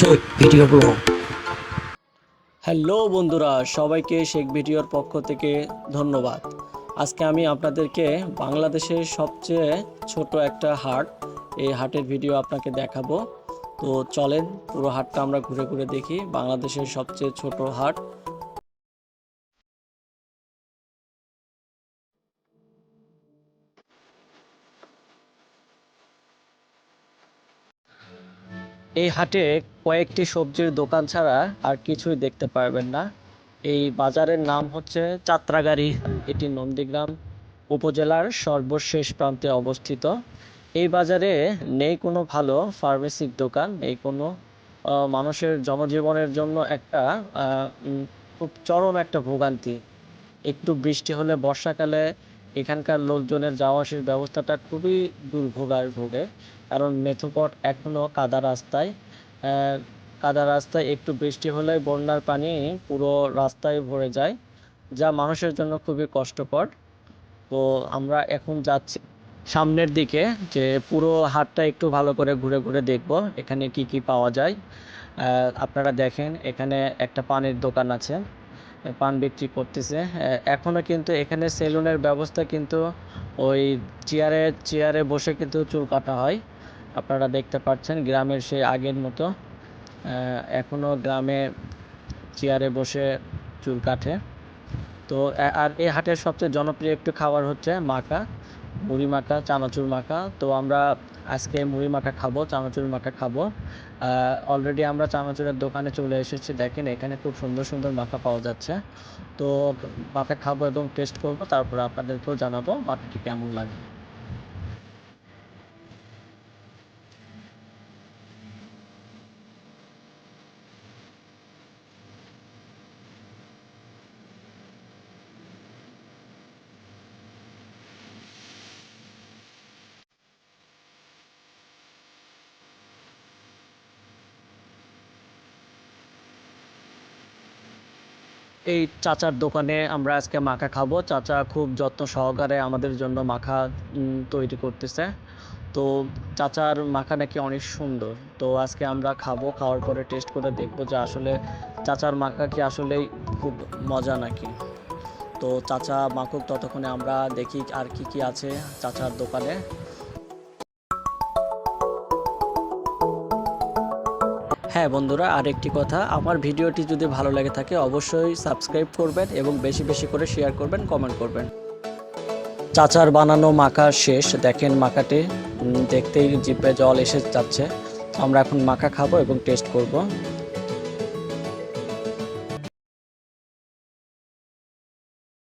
Sheikh video blog. Hello বন্ধুরা, সবাইকে শেখ ভিডিওর পক্ষ থেকে ধন্যবাদ। আজকে আমি আপনাদেরকে বাংলাদেশের সবচেয়ে ছোট একটা হাট, এই হাটের ভিডিও আপনাকে দেখাবো। তো চলেন পুরো হাটটা আমরা ঘুরে ঘুরে দেখি। বাংলাদেশের সবচেয়ে ছোট হাট। এই হাটে কয়েকটি সবজির দোকান ছাড়া আর কিছুই দেখতে পারবেন না। এই বাজারের নাম হচ্ছে যাত্রাগাড়ি। এটি নন্দীগ্রাম উপজেলার সর্বশেষ প্রান্তে অবস্থিত। এই বাজারে নেই কোনো ভালো ফার্মেসির দোকান, নেই কোনো মানুষের জনজীবনের জন্য একটা খুব চরম একটা ভোগান্তি। একটু বৃষ্টি হলে বর্ষাকালে এখানকার লোকজনের যাওয়া আসার ব্যবস্থাটা খুবই দুর্ভোগার ভোগে। কারণ মেথোপথ এখনও কাদা রাস্তায়। কাদা রাস্তায় একটু বৃষ্টি হলে বন্যার পানি পুরো রাস্তায় ভরে যায়, যা মানুষের জন্য খুবই কষ্টকর। তো আমরা এখন যাচ্ছি সামনের দিকে, যে পুরো হাটটা একটু ভালো করে ঘুরে ঘুরে দেখব এখানে কি কি পাওয়া যায়। আপনারা দেখেন, এখানে একটা পানের দোকান আছে, পান বিক্রি করতেছে। এখনও কিন্তু এখানে সেলুনের ব্যবস্থা, কিন্তু ওই চেয়ারে চেয়ারে বসে কিন্তু চুল কাটা হয়। আপনারা দেখতে পাচ্ছেন গ্রামের সেই আগের মতো এখনও গ্রামে চেয়ারে বসে চুল কাটে। তো আর এই হাটের সবচেয়ে জনপ্রিয় একটু খাবার হচ্ছে মাখা, মুড়ি মাখা, চানাচুর মাখা। তো আমরা আজকে মুড়ি মাখা খাবো, চানাচুর মাখা খাবো। অলরেডি আমরা চানাচুরের দোকানে চলে এসেছি। দেখেন এখানে খুব সুন্দর সুন্দর মাখা পাওয়া যাচ্ছে। তো মাখা খাবো এবং টেস্ট করবো, তারপরে আপনাদেরকেও জানাবো মাখাটি কেমন লাগে। এই চাচার দোকানে আমরা আজকে মাখা খাবো। চাচা খুব যত্ন সহকারে আমাদের জন্য মাখা তৈরি করতেছে। তো চাচার মাখা নাকি অনেক সুন্দর। তো আজকে আমরা খাবো, খাওয়ার পরে টেস্ট করে দেখবো যে আসলে চাচার মাখা কি আসলেই খুব মজা নাকি। তো চাচা মাখুক, ততক্ষণে আমরা দেখি আর কি কি আছে চাচার দোকানে। হ্যাঁ বন্ধুরা, আরেকটি কথা, আমার ভিডিওটি যদি ভালো লেগে থাকে অবশ্যই সাবস্ক্রাইব করবেন এবং বেশি বেশি করে শেয়ার করবেন, কমেন্ট করবেন। চাচার বানানো মাখা শেষ। দেখেন মাখাটি দেখতেই জিভে জল এসে যাচ্ছে। আমরা এখন মাখা খাবো এবং টেস্ট করব।